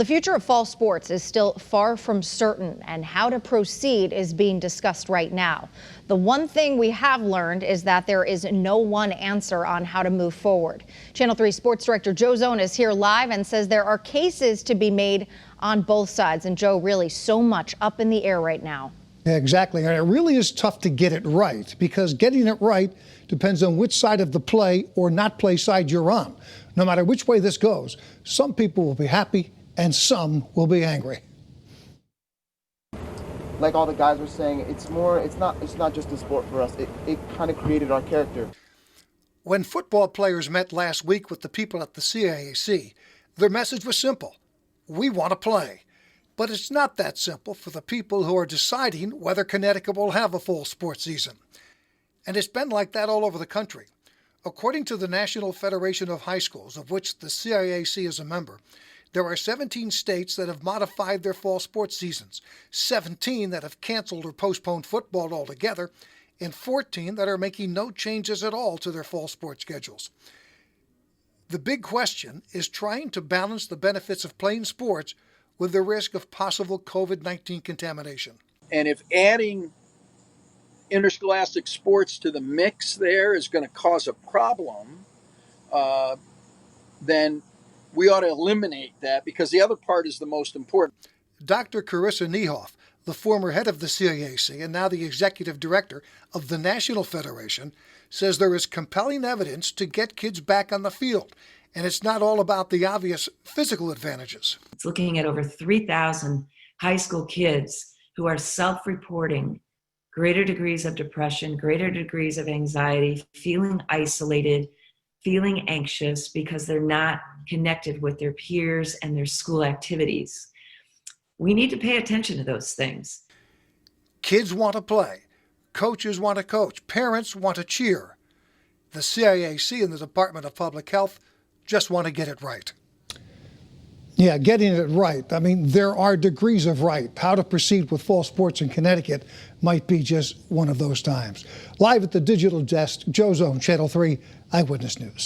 The future of fall sports is still far from certain, and how to proceed is being discussed right now. The one thing we have learned is that there is no one answer on how to move forward. Channel 3 Sports Director Joe Zone is here live and says there are cases to be made on both sides. And Joe, really so much up in the air right now. Yeah, exactly. And it really is tough to get it right, because getting it right depends on which side of the play or not play side you're on. No matter which way this goes, some people will be happy and some will be angry. Like all the guys were saying, it's not just a sport for us. It kind of created our character. When football players met last week with the people at the CAAC, their message was simple. We want to play. But it's not that simple for the people who are deciding whether Connecticut will have a full sports season. And it's been like that all over the country. According to the National Federation of High Schools, of which the CAAC is a member, there are 17 states that have modified their fall sports seasons, 17 that have canceled or postponed football altogether, and 14 that are making no changes at all to their fall sports schedules. The big question is trying to balance the benefits of playing sports with the risk of possible COVID-19 contamination. And if adding interscholastic sports to the mix there is going to cause a problem, then we ought to eliminate that, because the other part is the most important. Dr. KARISSA NIEHOFF, the former head of the CAAC and now the executive director of the National Federation, says there is compelling evidence to get kids back on the field, and it's not all about the obvious physical advantages. It's looking at over 3,000 high school kids who are self-reporting greater degrees of depression, greater degrees of anxiety, feeling isolated, feeling anxious because they're not connected with their peers and their school activities. We need to pay attention to those things. Kids want to play. Coaches want to coach. Parents want to cheer. The CAAC and the Department of Public Health just want to get it right. Yeah, getting it right. I mean, there are degrees of right. How to proceed with fall sports in Connecticut might be just one of those times. Live at the digital desk, Joe Zone, Channel 3 Eyewitness News.